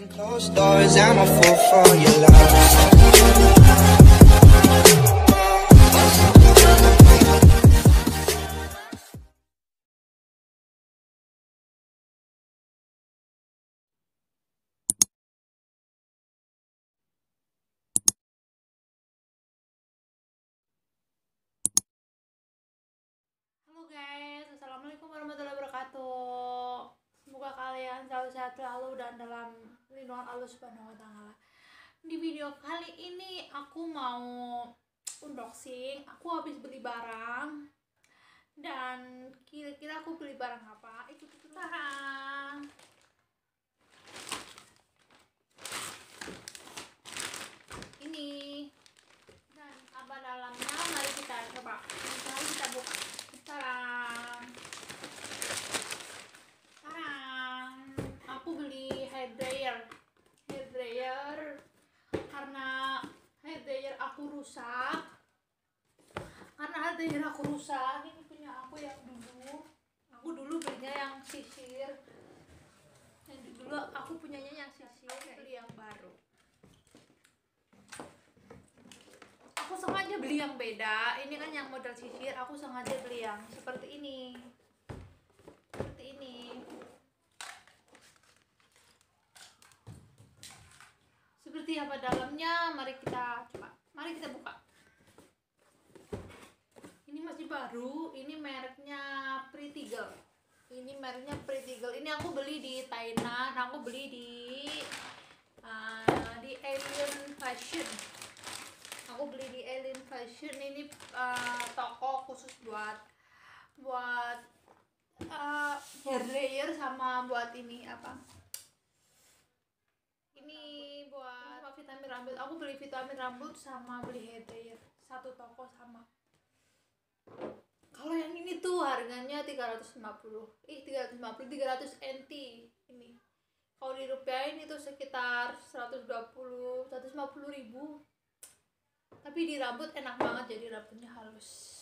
Closed doors, I'm a fool for your love. Halo guys, assalamualaikum warahmatullahi wabarakatuh. Semoga kalian selalu sehat selalu dan dalam lindungan Allah Subhanahu wa Ta'ala. Di video kali ini aku mau unboxing. Aku habis beli barang dan kira-kira aku beli barang apa? Ikut barang. Ini dan apa dalamnya? Mari kita coba. Mari kita buka. Tarang. Aku beli hair dryer karena hair dryer aku rusak. Ini punya aku yang dulu. Aku dulu belinya yang sisir. Dulu aku punyanya yang sisir, beli yang baru. Aku sengaja beli yang beda. Ini kan yang model sisir, aku sengaja beli yang seperti ini. Seperti apa dalamnya? Mari kita buka. Ini masih baru. Ini mereknya Pretty Girl. Ini aku beli di Thailand. Aku beli di Alien Fashion. Ini toko khusus buat hair dryer sama buat ini buat vitamin rambut. Aku beli vitamin rambut sama beli hair dryer satu toko sama. Kalau yang ini tuh harganya 300 NT ini. Kalau dirupiahin itu sekitar 150 ribu. Tapi di rambut enak banget, jadi rambutnya halus.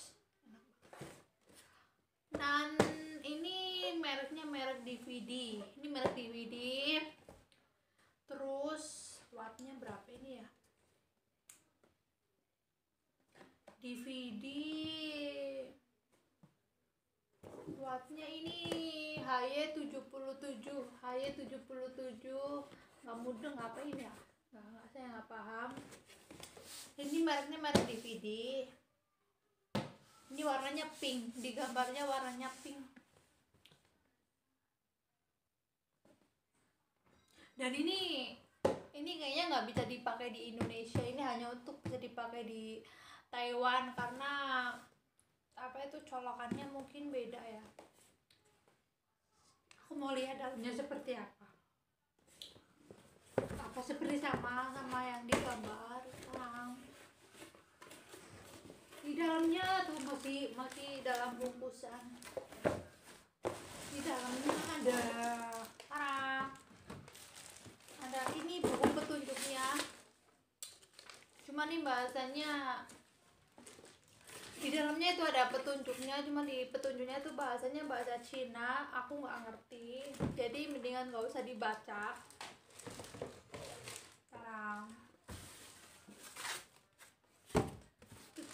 Dan ini mereknya merek DVD. Terus wattnya berapa ini ya? DVD wattnya ini HY77. Nggak mudeng apa ini ya? Saya nggak paham. Ini mereknya merek DVD. Ini warnanya pink, di gambarnya warnanya pink. Dan ini kayaknya nggak bisa dipakai di Indonesia. Ini hanya untuk bisa dipakai di Taiwan karena colokannya mungkin beda ya. Aku mau lihat dalamnya seperti apa. Seperti sama yang di gambar. Di dalamnya tuh masih dalam bungkusan. Di dalamnya ada ini buku petunjuknya. Cuma nih bahasanya di dalamnya itu ada petunjuknya, cuma di petunjuknya itu bahasanya bahasa Cina. Aku nggak ngerti, jadi mendingan nggak usah dibaca.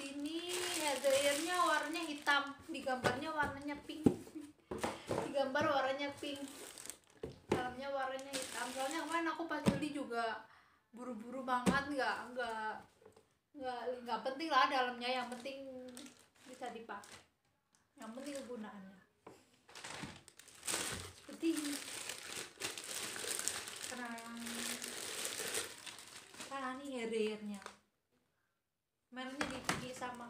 Ini hair dryernya warnanya hitam, di gambarnya warnanya pink. Dalamnya warnanya hitam. Soalnya kemarin aku pas beli juga buru-buru banget, nggak penting lah dalamnya, yang penting bisa dipakai, yang penting kegunaannya. Seperti ini. Karena ini hair dryernya. Mereknya DVD sama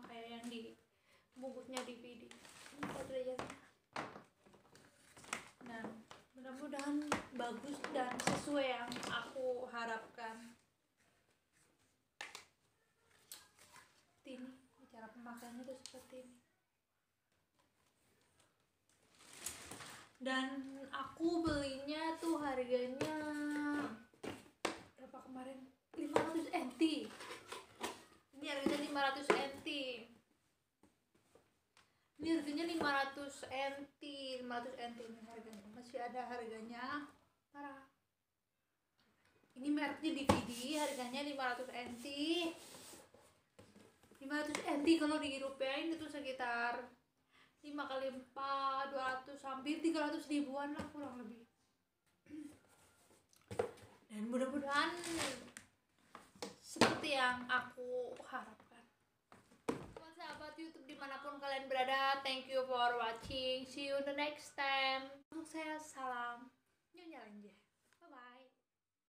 kayak yang di bungkusnya DVD. Ini hair dryernya. Nah, mudah-mudahan bagus dan sesuai yang aku harapkan. Seperti ini, cara pemakaiannya tuh seperti ini. Dan aku belinya tuh harganya berapa kemarin? 500 NT. Ini harganya 500 NT. Ini harganya 500 NT ini harganya. Masih ada harganya. Parah. mereknya DVD, harganya 500 NT. 500 NT kalau dirupiahin itu sekitar 5 kali 4 200, hampir 300 ribuan lah kurang lebih. Dan mudah-mudahan seperti yang aku harapkan. Buat sahabat YouTube dimanapun kalian berada, thank you for watching. See you the next time. Untuk saya salam Nyonya Lenje.